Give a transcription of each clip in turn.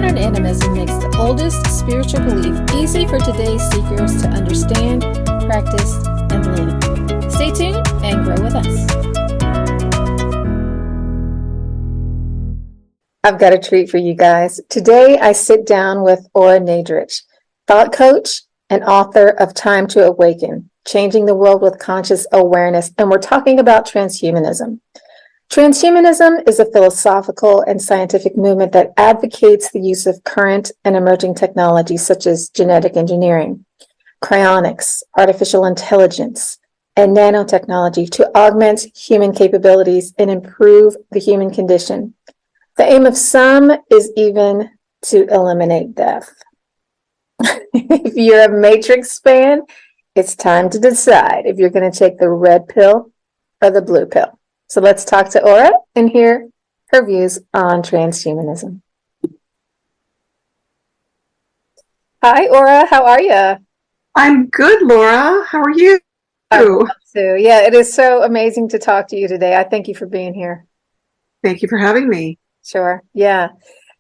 Modern animism makes the oldest spiritual belief easy for today's seekers to understand, practice, and live. Stay tuned and grow with us. I've got a treat for you guys. Today, I sit down with Ora Nadrich, thought coach and author of Time to Awaken, Changing the World with Conscious Awareness, and we're talking about transhumanism. Transhumanism is a philosophical and scientific movement that advocates the use of current and emerging technologies such as genetic engineering, cryonics, artificial intelligence, and nanotechnology to augment human capabilities and improve the human condition. The aim of some is even to eliminate death. If you're a Matrix fan, it's time to decide if you're going to take the red pill or the blue pill. So let's talk to Ora and hear her views on transhumanism. Hi, Ora. How are you? I'm good, Laura. How are you? Yeah, it is so amazing to talk to you today. I thank you for being here. Thank you for having me. Sure. Yeah.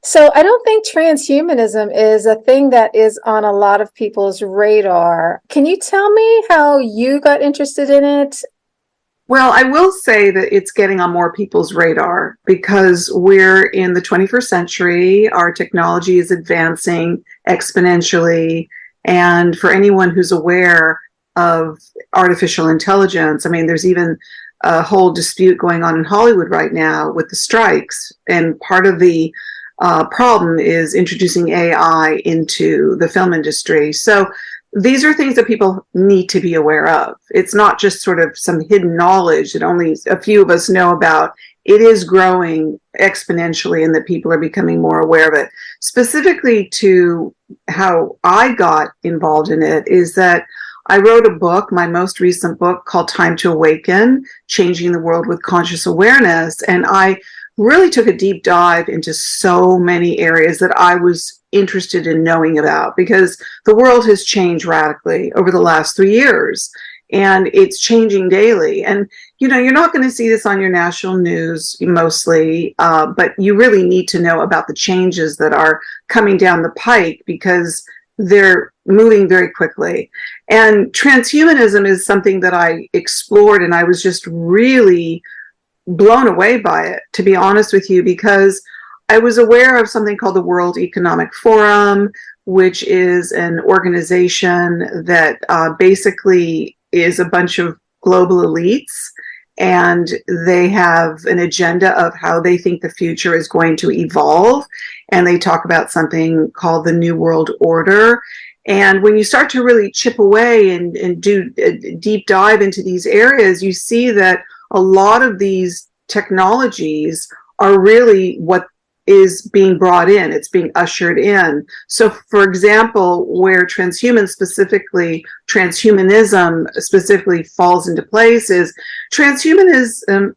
So I don't think transhumanism is a thing that is on a lot of people's radar. Can you tell me how you got interested in it? Well, I will say that it's getting on more people's radar because we're in the 21st century. Our technology is advancing exponentially. And for anyone who's aware of artificial intelligence, I mean, there's even a whole dispute going on in Hollywood right now with the strikes. And part of the problem is introducing AI into the film industry. So these are things that people need to be aware of. It's not just sort of some hidden knowledge that only a few of us know about. It is growing exponentially and that people are becoming more aware of it. Specifically to how I got involved in it is that I wrote a book, my most recent book called Time to Awaken, Changing the World with Conscious Awareness. And I really took a deep dive into so many areas that I was interested in knowing about because the world has changed radically over the last 3 years and it's changing daily. And, you know, you're not going to see this on your national news mostly, but you really need to know about the changes that are coming down the pike because they're moving very quickly. And transhumanism is something that I explored and I was just really blown away by it, to be honest with you, because I was aware of something called the World Economic Forum, which is an organization that basically is a bunch of global elites, and they have an agenda of how they think the future is going to evolve, and they talk about something called the New World Order. And when you start to really chip away and do a deep dive into these areas, you see that a lot of these technologies are really what is being brought in. It's being ushered in. So, for example, where transhumanism specifically falls into place is transhumanism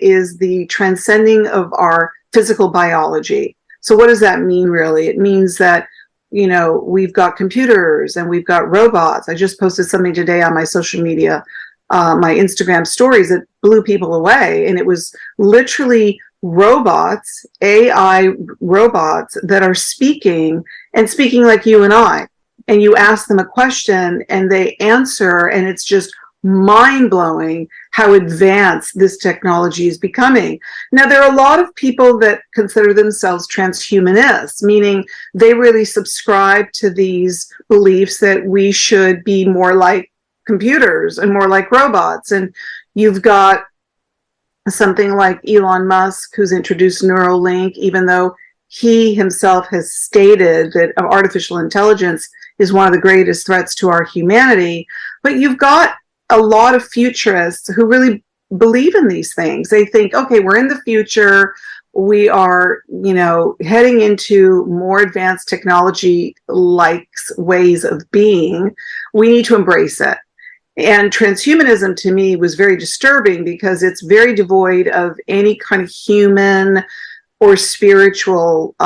is the transcending of our physical biology. So what does that mean, really? It means that, you know, we've got computers and we've got robots. I just posted something today on my social media, my Instagram stories that blew people away. And it was literally robots, AI robots that are speaking like you and I. And you ask them a question and they answer, and it's just mind-blowing how advanced this technology is becoming. Now, there are a lot of people that consider themselves transhumanists, meaning they really subscribe to these beliefs that we should be more like computers and more like robots. And you've got something like Elon Musk, who's introduced Neuralink, even though he himself has stated that artificial intelligence is one of the greatest threats to our humanity. But you've got a lot of futurists who really believe in these things. They think, okay, we're in the future. We are, you know, heading into more advanced technology-like ways of being. We need to embrace it. And transhumanism to me was very disturbing because it's very devoid of any kind of human or spiritual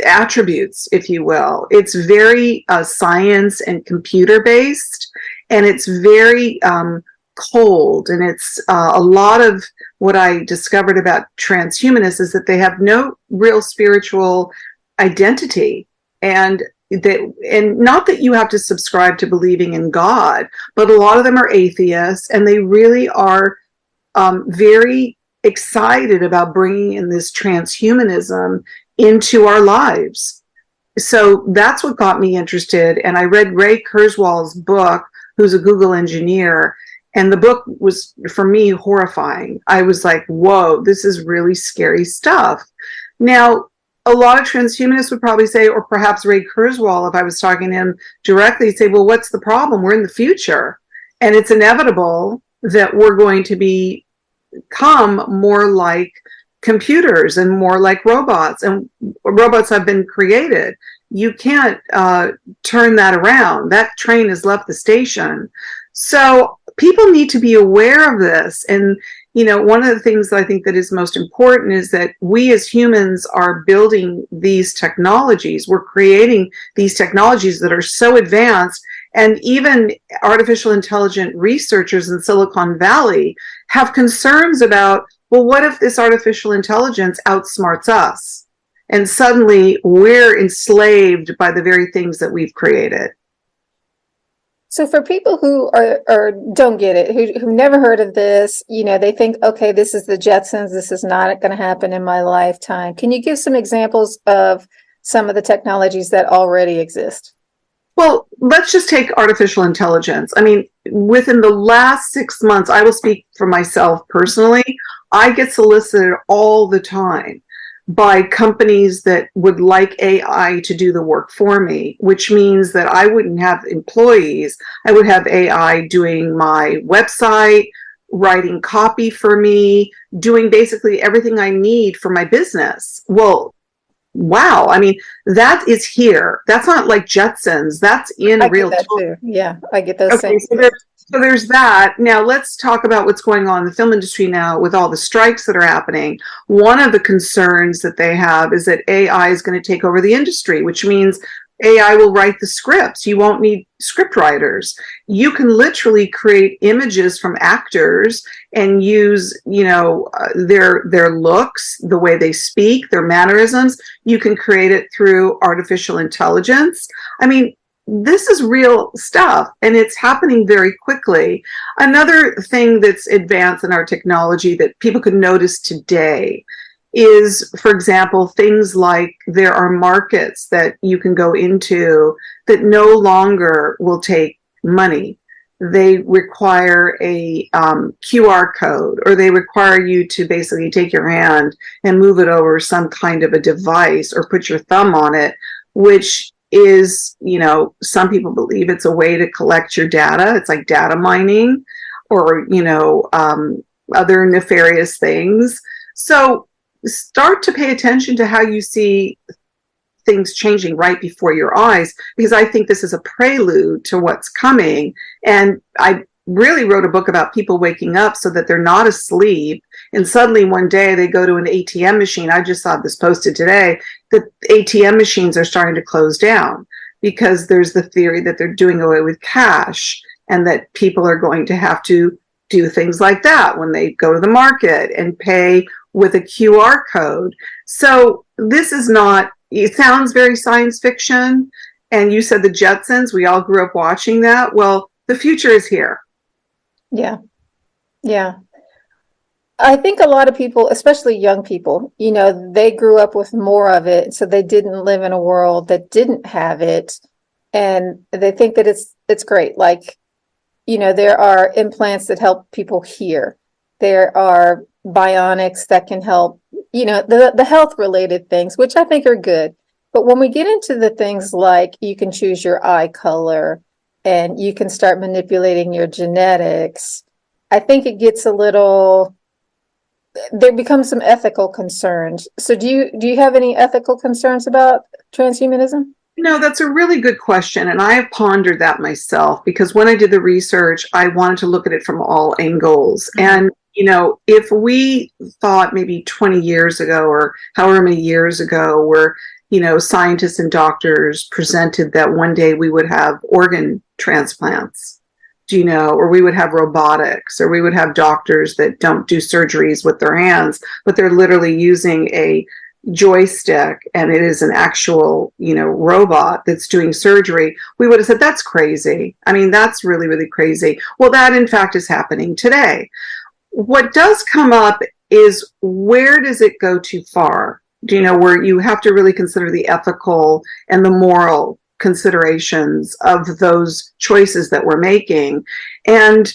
attributes, if you will. It's very science and computer based, and it's very cold, and it's a lot of what I discovered about transhumanists is that they have no real spiritual identity. And not that you have to subscribe to believing in God, but a lot of them are atheists, and they really are very excited about bringing in this transhumanism into our lives. So that's what got me interested. And I read Ray Kurzweil's book, who's a Google engineer, and the book was, for me, horrifying. I was like, whoa, this is really scary stuff. Now, a lot of transhumanists would probably say, or perhaps Ray Kurzweil, if I was talking to him directly, say, well, what's the problem? We're in the future, and it's inevitable that we're going to become more like computers and more like robots, and robots have been created. You can't turn that around. That train has left the station. So people need to be aware of this. And one of the things that I think that is most important is that we as humans are building these technologies. We're creating these technologies that are so advanced, and even artificial intelligence researchers in Silicon Valley have concerns about, well, what if this artificial intelligence outsmarts us? And suddenly we're enslaved by the very things that we've created. So for people who are don't get it, who've never heard of this, they think, okay, this is the Jetsons. This is not going to happen in my lifetime. Can you give some examples of some of the technologies that already exist? Well, let's just take artificial intelligence. I mean, within the last 6 months, I will speak for myself personally, I get solicited all the time by companies that would like AI to do the work for me, which means that I wouldn't have employees. I would have AI doing my website, writing copy for me, doing basically everything I need for my business. Well, wow. I mean, that is here. That's not like Jetsons. That's in real time. Too. Yeah, I get those okay, same. So there's that. Now let's talk about what's going on in the film industry now with all the strikes that are happening. One of the concerns that they have is that AI is going to take over the industry, which means AI will write the scripts. You won't need script writers. You can literally create images from actors and use, their looks, the way they speak, their mannerisms. You can create it through artificial intelligence. I mean, this is real stuff, and it's happening very quickly. Another thing that's advanced in our technology that people could notice today is, for example, things like there are markets that you can go into that no longer will take money. They require a QR code, or they require you to basically take your hand and move it over some kind of a device or put your thumb on it, which is, some people believe it's a way to collect your data. It's like data mining or, other nefarious things. So start to pay attention to how you see things changing right before your eyes, because I think this is a prelude to what's coming. And I really wrote a book about people waking up so that they're not asleep, and suddenly one day they go to an ATM machine. I just saw this posted today that ATM machines are starting to close down because there's the theory that they're doing away with cash, and that people are going to have to do things like that when they go to the market and pay with a QR code. So this is not, it sounds very science fiction. And you said the Jetsons, we all grew up watching that. Well, the future is here. Yeah. Yeah. I think a lot of people, especially young people, they grew up with more of it. So they didn't live in a world that didn't have it. And they think that it's great. Like, there are implants that help people hear. There are bionics that can help, the health related things, which I think are good. But when we get into the things like you can choose your eye color and you can start manipulating your genetics, I think it gets there become some ethical concerns. So do you have any ethical concerns about transhumanism? No, that's a really good question. And I have pondered that myself, because when I did the research, I wanted to look at it from all angles. Mm-hmm. And, if we thought maybe 20 years ago or however many years ago where, scientists and doctors presented that one day we would have organ transplants or we would have robotics, or we would have doctors that don't do surgeries with their hands, but they're literally using a joystick and it is an actual, robot that's doing surgery. We would have said, that's crazy. I mean, that's really, really crazy. Well, that in fact is happening today. What does come up is, where does it go too far? Where you have to really consider the ethical and the moral considerations of those choices that we're making. And,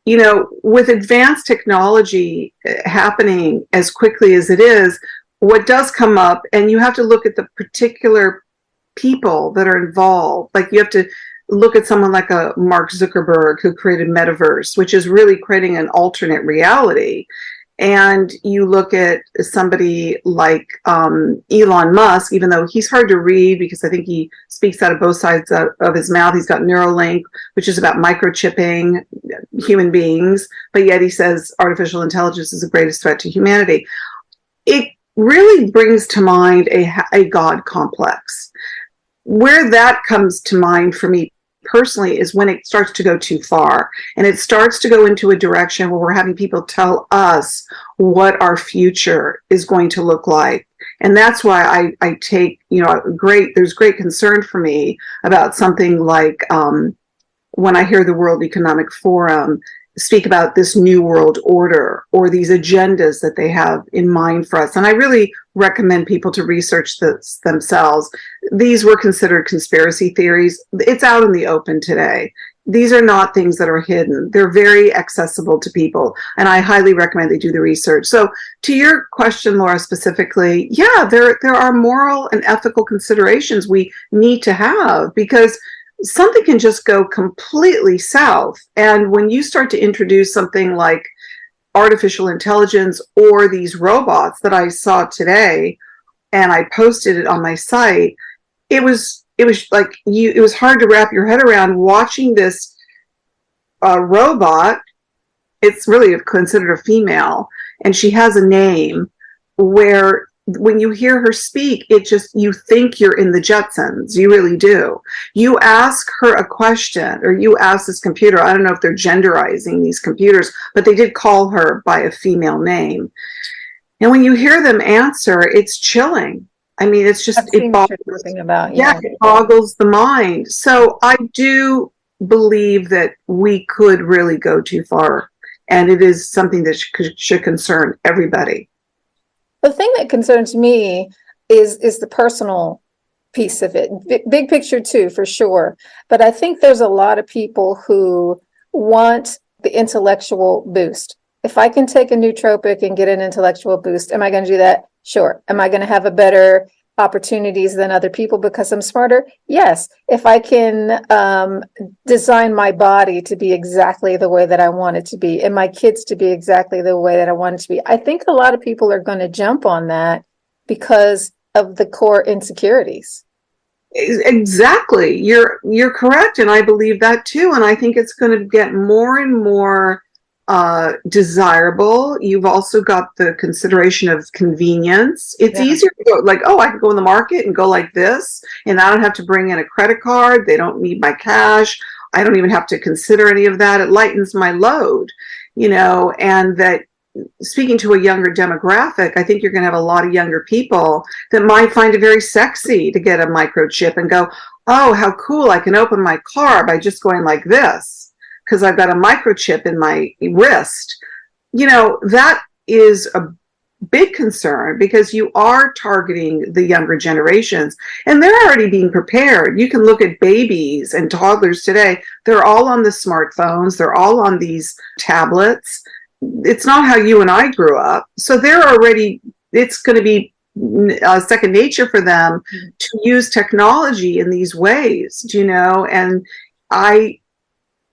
with advanced technology happening as quickly as it is, what does come up, and you have to look at the particular people that are involved. Like, you have to look at someone like a Mark Zuckerberg, who created Metaverse, which is really creating an alternate reality. And you look at somebody like Elon Musk, even though he's hard to read because I think he speaks out of both sides of his mouth. He's got Neuralink, which is about microchipping human beings, but yet he says artificial intelligence is the greatest threat to humanity. It really brings to mind a God complex. Where that comes to mind for me personally is when it starts to go too far, and it starts to go into a direction where we're having people tell us what our future is going to look like. And that's why I take, there's great concern for me about something like when I hear the World Economic Forum speak about this new world order or these agendas that they have in mind for us. And I really recommend people to research this themselves. These were considered conspiracy theories. It's out in the open today. These are not things that are hidden. They're very accessible to people. And I highly recommend they do the research. So to your question, Laura, specifically, yeah, there are moral and ethical considerations we need to have, because something can just go completely south. And when you start to introduce something like artificial intelligence or these robots that I saw today, and I posted it on my site, it was like it was hard to wrap your head around watching this robot. It's really considered a female, and she has a name where when you hear her speak, you think you're in the Jetsons. You really do. You ask her a question, or you ask this computer, I don't know if they're genderizing these computers, but they did call her by a female name. And when you hear them answer, it's chilling. I mean, it's just, it boggles the mind. So I do believe that we could really go too far, and it is something that should concern everybody. The thing that concerns me is the personal piece of it. Big picture too, for sure. But I think there's a lot of people who want the intellectual boost. If I can take a nootropic and get an intellectual boost, am I going to do that? Sure. Am I going to have a better opportunities than other people because I'm smarter? Yes. If I can design my body to be exactly the way that I want it to be, and my kids to be exactly the way that I want it to be, I think a lot of people are going to jump on that because of the core insecurities. Exactly. You're correct. And I believe that too. And I think it's going to get more and more desirable. You've also got the consideration of convenience. It's easier to go like, I can go in the market and go like this, and I don't have to bring in a credit card. They don't need my cash. I don't even have to consider any of that. It lightens my load, and that, speaking to a younger demographic, I think you're going to have a lot of younger people that might find it very sexy to get a microchip and go, oh, how cool, I can open my car by just going like this, because I've got a microchip in my wrist. That is a big concern, because you are targeting the younger generations, and they're already being prepared. You can look at babies and toddlers today. They're all on the smartphones. They're all on these tablets. It's not how you and I grew up. So it's going to be second nature for them to use technology in these ways, and I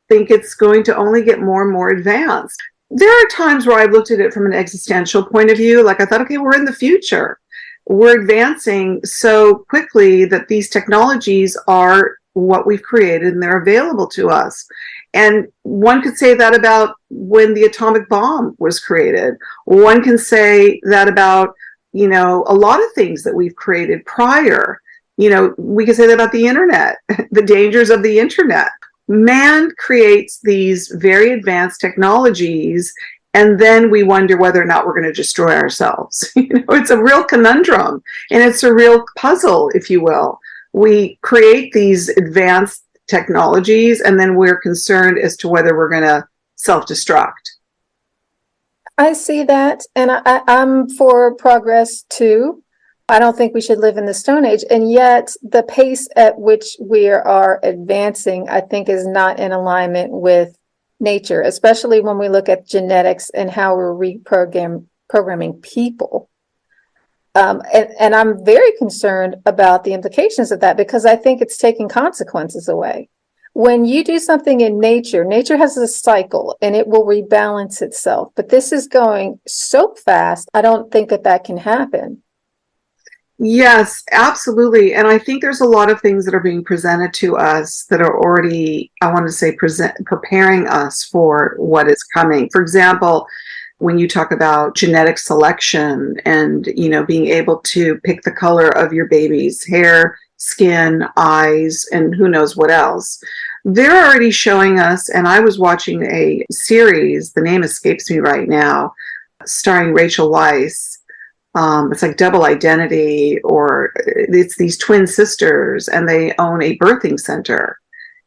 think it's going to only get more and more advanced. There are times where I've looked at it from an existential point of view. Like, I thought, okay, we're in the future. We're advancing so quickly that these technologies are what we've created and they're available to us. And one could say that about when the atomic bomb was created. One can say that about, a lot of things that we've created prior. We could say that about the internet, the dangers of the internet. man creates these very advanced technologies, and then we wonder whether or not we're going to destroy ourselves. It's a real conundrum, and it's a real puzzle, if you will. We create these advanced technologies, and then we're concerned as to whether we're going to self-destruct. I see that, and I'm for progress too. I don't think we should live in the Stone Age, and yet the pace at which we are advancing, I think, is not in alignment with nature, especially when we look at genetics and how we're programming people. And I'm very concerned about the implications of that, because I think it's taking consequences away. When you do something in nature, nature has a cycle and it will rebalance itself. But this is going so fast, I don't think that can happen. Yes, absolutely. And I think there's a lot of things that are being presented to us that are already, I want to say, preparing us for what is coming. For example, when you talk about genetic selection and, being able to pick the color of your baby's hair, skin, eyes, and who knows what else, they're already showing us. And I was watching a series, the name escapes me right now, starring Rachel Weisz. It's like Double Identity, or it's these twin sisters, and they own a birthing center.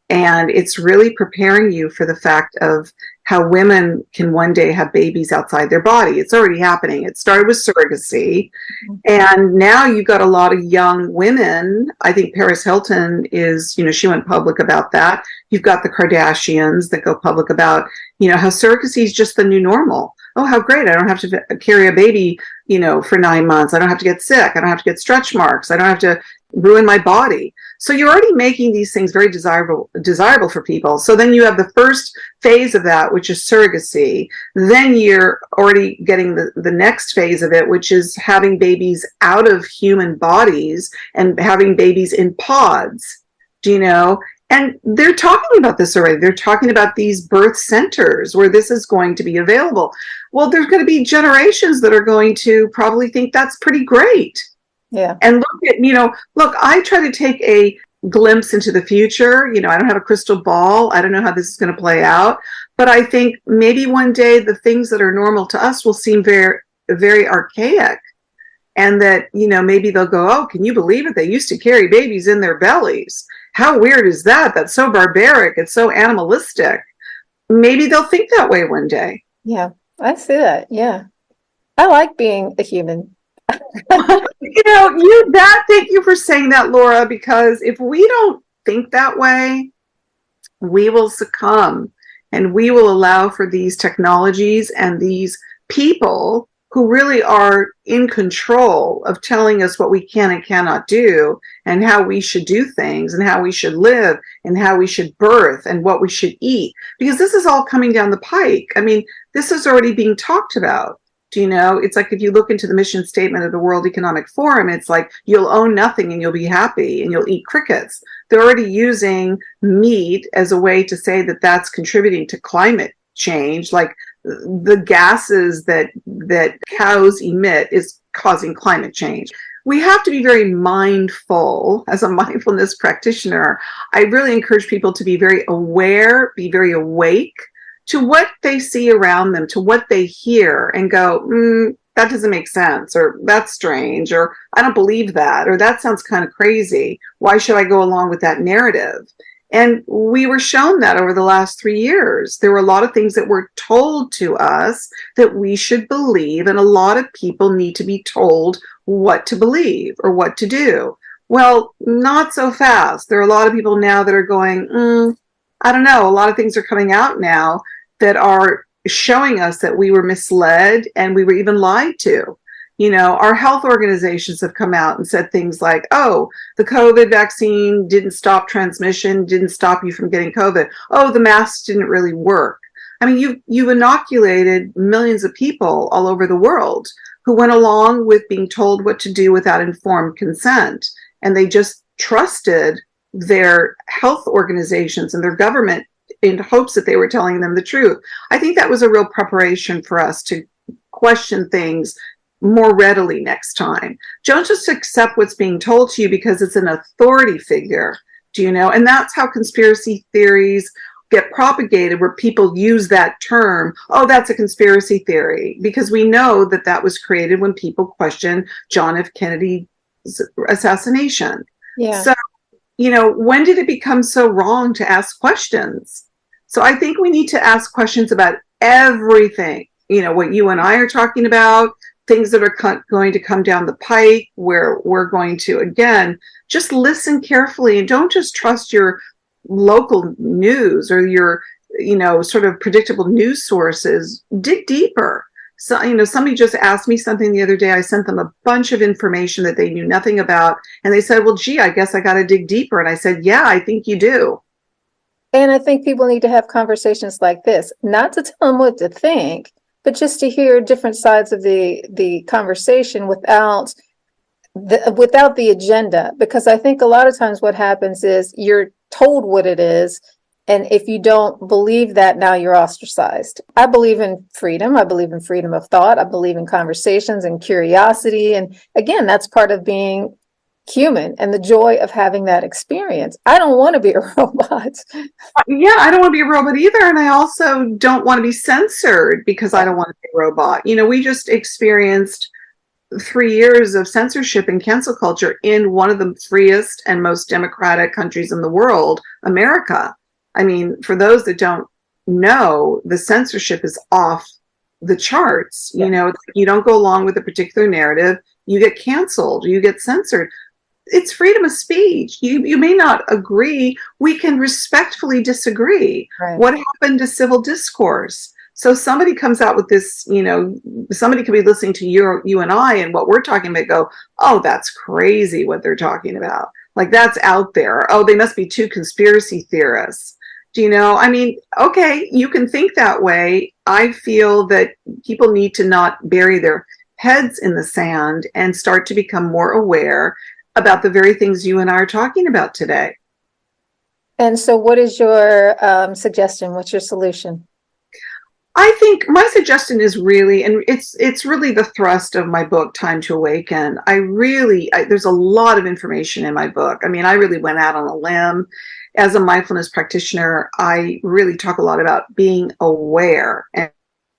And it's really preparing you for the fact of how women can one day have babies outside their body. It's already happening. It started with surrogacy. And now you've got a lot of young women. I think Paris Hilton is, she went public about that. You've got the Kardashians that go public about, how surrogacy is just the new normal. Oh, how great. I don't have to carry a baby, for 9 months. I don't have to get sick. I don't have to get stretch marks. I don't have to ruin my body. So you're already making these things very desirable for people. So then you have the first phase of that, which is surrogacy. Then you're already getting the next phase of it, which is having babies out of human bodies and having babies in pods, And they're talking about this already. They're talking about these birth centers where this is going to be available. Well, there's going to be generations that are going to probably think that's pretty great. Yeah. And look, I try to take a glimpse into the future. I don't have a crystal ball. I don't know how this is going to play out. But I think maybe one day the things that are normal to us will seem very, very archaic. And that, maybe they'll go, oh, can you believe it? They used to carry babies in their bellies. How weird is that? That's so barbaric. It's so animalistic. Maybe they'll think that way one day. Yeah, I see that. Yeah. I like being a human. Thank you for saying that, Laura, because if we don't think that way, we will succumb, and we will allow for these technologies and these people who really are in control of telling us what we can and cannot do, and how we should do things, and how we should live, and how we should birth, and what we should eat. Because this is all coming down the pike. I mean, this is already being talked about. It's like if you look into the mission statement of the World Economic Forum, it's like you'll own nothing and you'll be happy and you'll eat crickets. They're already using meat as a way to say that that's contributing to climate change. Like the gases that cows emit is causing climate change. We have to be very mindful. As a mindfulness practitioner, I really encourage people to be very aware, be very awake to what they see around them, to what they hear, and go, that doesn't make sense, or that's strange, or I don't believe that, or that sounds kind of crazy. Why should I go along with that narrative? And we were shown that over the last 3 years. There were a lot of things that were told to us that we should believe, and a lot of people need to be told what to believe or what to do. Well, not so fast. There are a lot of people now that are going, I don't know. A lot of things are coming out now that are showing us that we were misled and we were even lied to. Our health organizations have come out and said things like, oh, the COVID vaccine didn't stop transmission, didn't stop you from getting COVID. Oh, the masks didn't really work. I mean, you've inoculated millions of people all over the world who went along with being told what to do without informed consent. And they just trusted their health organizations and their government in hopes that they were telling them the truth. I think that was a real preparation for us to question things more readily next time. Don't just accept what's being told to you because it's an authority figure. Do you know? And that's how conspiracy theories get propagated, where people use that term, oh, that's a conspiracy theory, because we know that that was created when people questioned John F. Kennedy's assassination. Yeah. So, you know, when did it become so wrong to ask questions? So I think we need to ask questions about everything, you know, what you and I are talking about, things that are going to come down the pike, where we're going to, again, just listen carefully and don't just trust your local news or your, you know, sort of predictable news sources. Dig deeper. So, you know, somebody just asked me something the other day. I sent them a bunch of information that they knew nothing about. And they said, well, gee, I guess I got to dig deeper. And I said, yeah, I think you do. And I think people need to have conversations like this, not to tell them what to think, but just to hear different sides of the conversation without the agenda. Because I think a lot of times what happens is you're told what it is, and if you don't believe that, now you're ostracized. I believe in freedom. I believe in freedom of thought. I believe in conversations and curiosity. And again, that's part of being human and the joy of having that experience. I don't want to be a robot. Yeah, I don't want to be a robot either. And I also don't want to be censored because I don't want to be a robot. You know, we just experienced 3 years of censorship and cancel culture in one of the freest and most democratic countries in the world, America. I mean, for those that don't know, the censorship is off the charts. You know, you don't go along with a particular narrative, you get canceled, you get censored. It's freedom of speech. You may not agree. We can respectfully disagree. Right. What happened to civil discourse? So somebody comes out with this, you know, somebody could be listening to you and I and what we're talking about, go, oh, that's crazy what they're talking about. Like, that's out there. Oh, they must be two conspiracy theorists. Do you know? I mean, okay, you can think that way. I feel that people need to not bury their heads in the sand and start to become more aware about the very things you and I are talking about today. And so what is your suggestion? What's your solution? I think my suggestion is really, and it's really the thrust of my book, Time to Awaken. There's a lot of information in my book. I mean, I really went out on a limb. As a mindfulness practitioner, I really talk a lot about being aware. And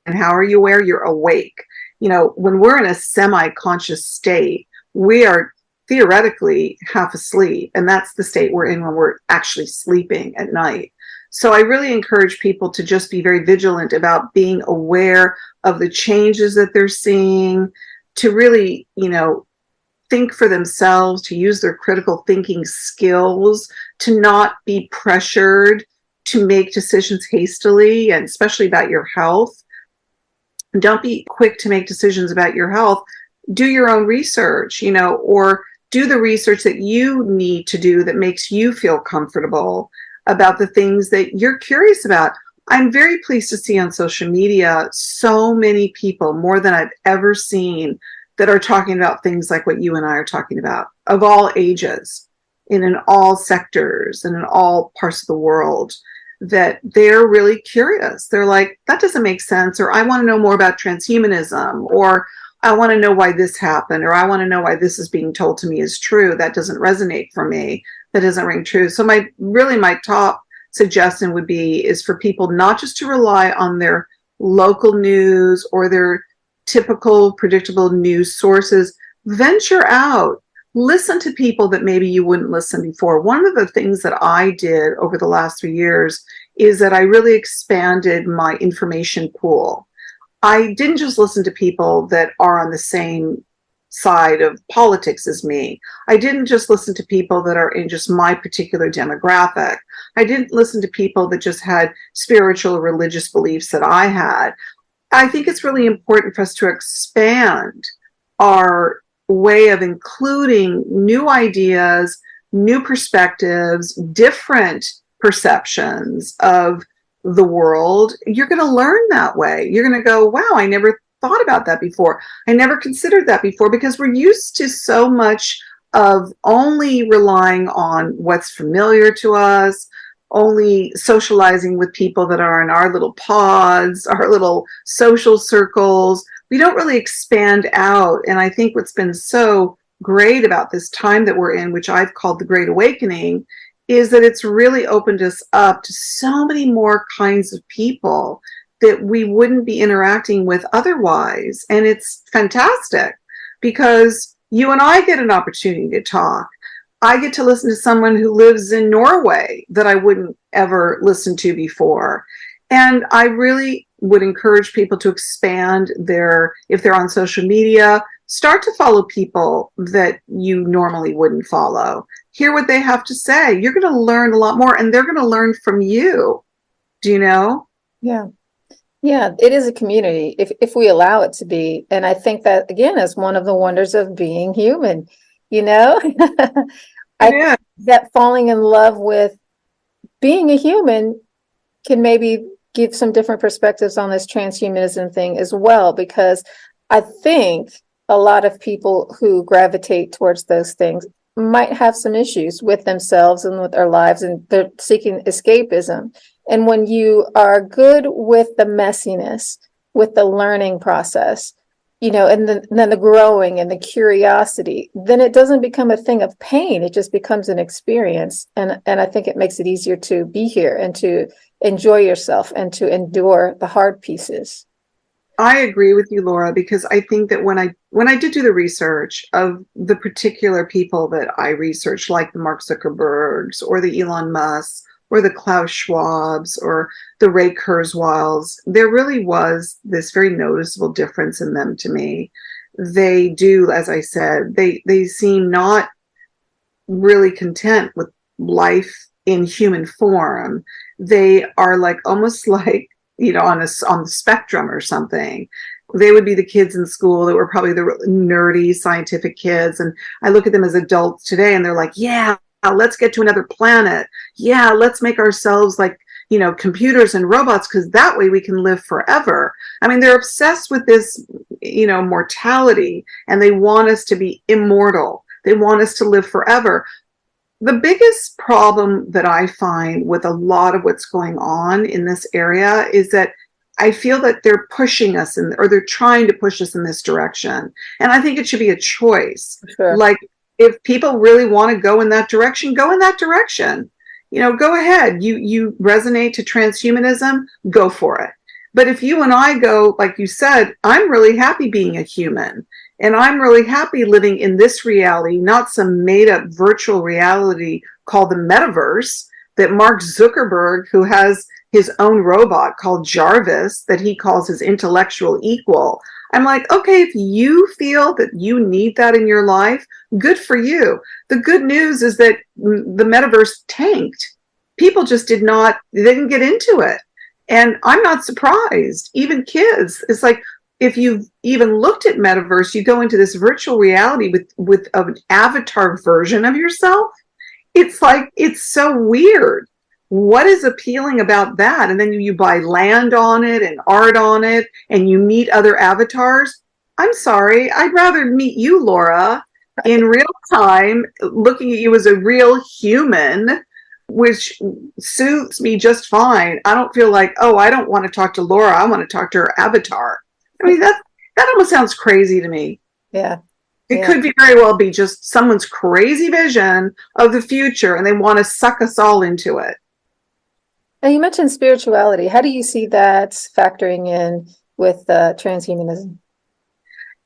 how are you aware? You're awake. You know, when we're in a semi-conscious state, we are theoretically half asleep. And that's the state we're in when we're actually sleeping at night. So I really encourage people to just be very vigilant about being aware of the changes that they're seeing, to really, you know, think for themselves, to use their critical thinking skills, to not be pressured to make decisions hastily, and especially about your health. Don't be quick to make decisions about your health. Do your own research, you know, or do the research that you need to do that makes you feel comfortable about the things that you're curious about. I'm very pleased to see on social media so many people, more than I've ever seen, that are talking about things like what you and I are talking about, of all ages, and in all sectors and in all parts of the world, that they're really curious. They're like, that doesn't make sense, or I want to know more about transhumanism, or I want to know why this happened, or I want to know why this is being told to me is true. That doesn't resonate for me. That doesn't ring true. So my top suggestion would be is for people not just to rely on their local news or their typical predictable news sources. Venture out. Listen to people that maybe you wouldn't listen before. One of the things that I did over the last 3 years is that I really expanded my information pool. I didn't just listen to people that are on the same side of politics as me. I didn't just listen to people that are in just my particular demographic. I didn't listen to people that just had spiritual or religious beliefs that I had. I think it's really important for us to expand our way of including new ideas, new perspectives, different perceptions of the world. You're going to learn that way. You're going to go, wow, I never thought about that before. I never considered that before, because we're used to so much of only relying on what's familiar to us, only socializing with people that are in our little pods, our little social circles. We don't really expand out. And I think what's been so great about this time that we're in, which I've called the Great Awakening, is that it's really opened us up to so many more kinds of people that we wouldn't be interacting with otherwise. And it's fantastic because you and I get an opportunity to talk. I get to listen to someone who lives in Norway that I wouldn't ever listen to before. And I really would encourage people to expand if they're on social media, start to follow people that you normally wouldn't follow. Hear what they have to say. You're going to learn a lot more, and they're going to learn from you. Do you know? Yeah. Yeah, it is a community if we allow it to be. And I think that, again, is one of the wonders of being human, you know? I think that falling in love with being a human can maybe give some different perspectives on this transhumanism thing as well, because I think a lot of people who gravitate towards those things might have some issues with themselves and with their lives, and they're seeking escapism. And when you are good with the messiness, with the learning process, you know, and then the growing and the curiosity, then it doesn't become a thing of pain. It just becomes an experience. And I think it makes it easier to be here and to enjoy yourself and to endure the hard pieces. I agree with you, Laura, because I think that when I did do the research of the particular people that I researched, like the Mark Zuckerbergs or the Elon Musks or the Klaus Schwabs or the Ray Kurzweils, there really was this very noticeable difference in them to me. They do, as I said, they seem not really content with life in human form. They are almost like, you know, on the spectrum or something. They would be the kids in school that were probably the nerdy scientific kids. And I look at them as adults today and they're like, yeah, let's get to another planet. Yeah, let's make ourselves like, you know, computers and robots, because that way we can live forever. I mean, they're obsessed with this, you know, mortality, and they want us to be immortal. They want us to live forever. The biggest problem that I find with a lot of what's going on in this area is that I feel that they're pushing us or they're trying to push us in this direction. And I think it should be a choice. Sure. Like, if people really want to go in that direction, go in that direction. You know, go ahead. You resonate to transhumanism, go for it. But if you and I go, like you said, I'm really happy being a human. And I'm really happy living in this reality, not some made up virtual reality called the metaverse that Mark Zuckerberg, who has his own robot called Jarvis, that he calls his intellectual equal. I'm like, okay, if you feel that you need that in your life, good for you. The good news is that the metaverse tanked. People just they didn't get into it. And I'm not surprised. Even kids, it's like, if you've even looked at metaverse, you go into this virtual reality with an avatar version of yourself. It's like, it's so weird. What is appealing about that? And then you buy land on it and art on it, and you meet other avatars. I'm sorry, I'd rather meet you, Laura, in real time, looking at you as a real human, which suits me just fine. I don't feel like, oh, I don't want to talk to Laura, I want to talk to her avatar. I mean, that almost sounds crazy to me. Yeah. It could be very well be just someone's crazy vision of the future, and they want to suck us all into it. Now, you mentioned spirituality. How do you see that factoring in with transhumanism?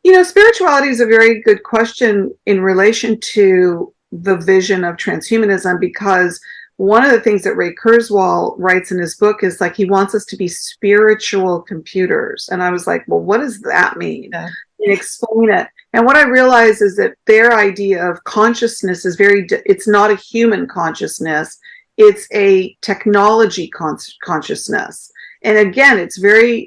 You know, spirituality is a very good question in relation to the vision of transhumanism, because one of the things that Ray Kurzweil writes in his book is like, he wants us to be spiritual computers. And I was like, well, what does that mean? Yeah. And explain it. And what I realized is that their idea of consciousness is it's not a human consciousness. It's a technology consciousness. And again, it's very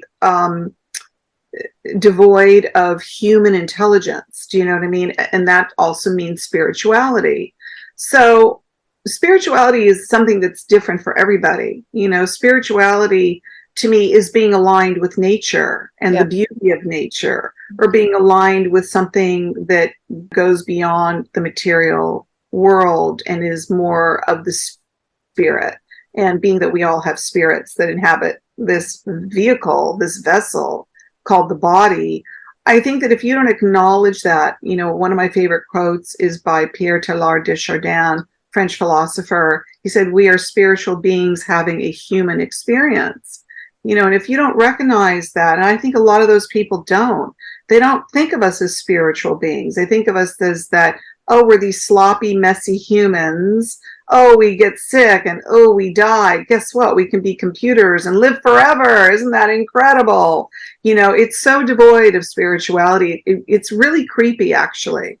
devoid of human intelligence. Do you know what I mean? And that also means spirituality. So spirituality is something that's different for everybody. You know, spirituality to me is being aligned with nature and the beauty of nature, or being aligned with something that goes beyond the material world and is more of the spirit. And being that we all have spirits that inhabit this vehicle, this vessel called the body, I think that if you don't acknowledge that, you know, one of my favorite quotes is by Pierre Teilhard de Chardin, French philosopher. He said, we are spiritual beings having a human experience. And if you don't recognize that, and I think a lot of those people don't, they don't think of us as spiritual beings. They think of us as that, oh, we're these sloppy, messy humans. Oh, we get sick and oh, we die. Guess what? We can be computers and live forever. Isn't that incredible? It's so devoid of spirituality. It's really creepy, actually.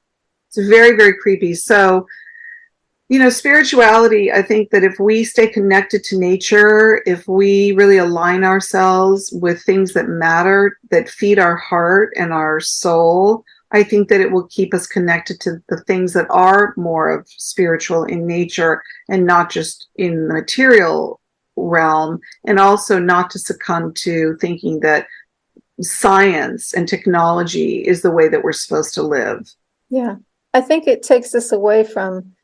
It's very, very creepy. So, spirituality, I think that if we stay connected to nature, if we really align ourselves with things that matter, that feed our heart and our soul, I think that it will keep us connected to the things that are more of spiritual in nature and not just in the material realm, and also not to succumb to thinking that science and technology is the way that we're supposed to live. Yeah. I think it takes us away from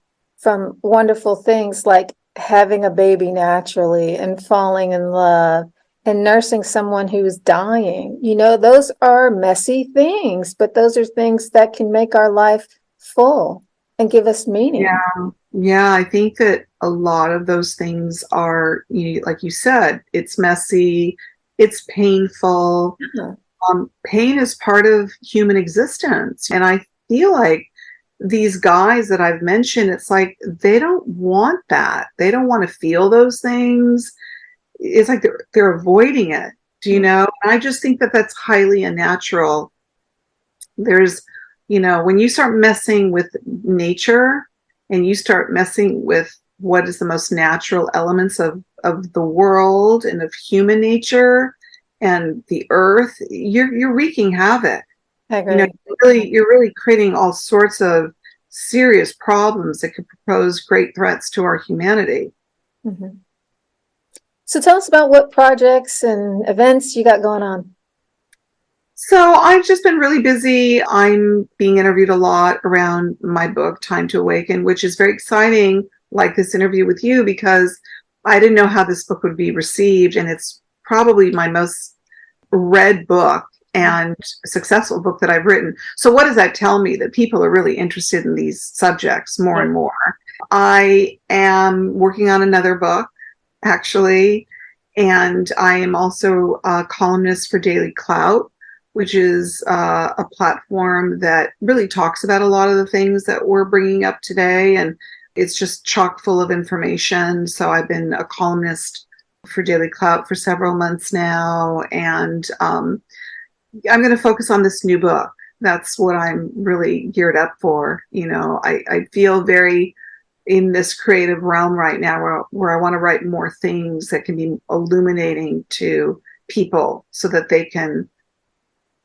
wonderful things like having a baby naturally and falling in love and nursing someone who's dying. Those are messy things, but those are things that can make our life full and give us meaning. Yeah, I think that a lot of those things are, like you said, it's messy, it's painful. Yeah. Pain is part of human existence. And I feel like these guys that I've mentioned, it's like they don't want that. They don't want to feel those things. It's like they're avoiding it. Do you know? And I just think that that's highly unnatural. There's, when you start messing with nature and you start messing with what is the most natural elements of the world and of human nature and the earth, you're wreaking havoc. I agree. You're really creating all sorts of serious problems that could pose great threats to our humanity. Mm-hmm. So tell us about what projects and events you got going on. So I've just been really busy. I'm being interviewed a lot around my book, Time to Awaken, which is very exciting, like this interview with you, because I didn't know how this book would be received. And it's probably my most read book and successful book that I've written. So what does that tell me? That people are really interested in these subjects more and more. I am working on another book, actually, and I am also a columnist for Daily Clout, which is a platform that really talks about a lot of the things that we're bringing up today, and it's just chock full of information. So I've been a columnist for Daily Clout for several months now, and I'm going to focus on this new book. That's what I'm really geared up for. I feel very in this creative realm right now where I want to write more things that can be illuminating to people so that they can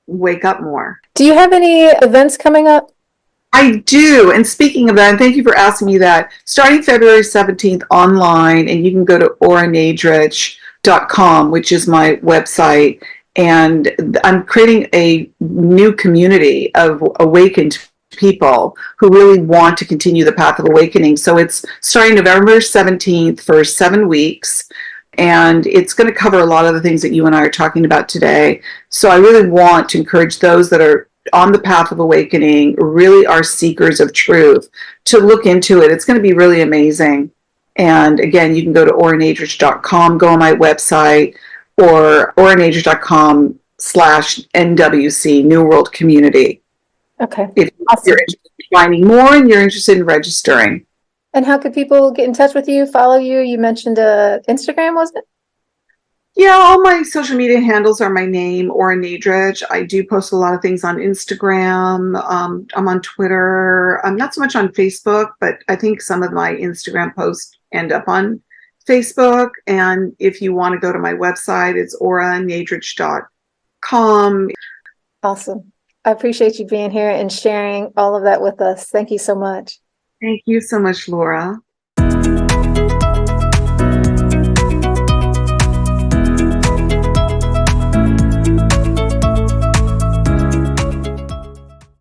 wake up more. Do you have any events coming up? I do. And speaking of that, and thank you for asking me that, starting February 17th online, and you can go to oranadrich.com, which is my website. And I'm creating a new community of awakened people who really want to continue the path of awakening. So it's starting November 17th for 7 weeks. And it's going to cover a lot of the things that you and I are talking about today. So I really want to encourage those that are on the path of awakening, really are seekers of truth, to look into it. It's going to be really amazing. And again, you can go to oranadrich.com, go on my website, or oranadrich.com/NWC, New World Community. Okay. If you're interested in finding more and you're interested in registering. And how could people get in touch with you, follow you? You mentioned Instagram, was it? Yeah, all my social media handles are my name, Ora Nadrich. I do post a lot of things on Instagram. I'm on Twitter. I'm not so much on Facebook, but I think some of my Instagram posts end up on Facebook. And if you want to go to my website, it's oranadrich.com. Awesome. I appreciate you being here and sharing all of that with us. Thank you so much. Thank you so much, Laura.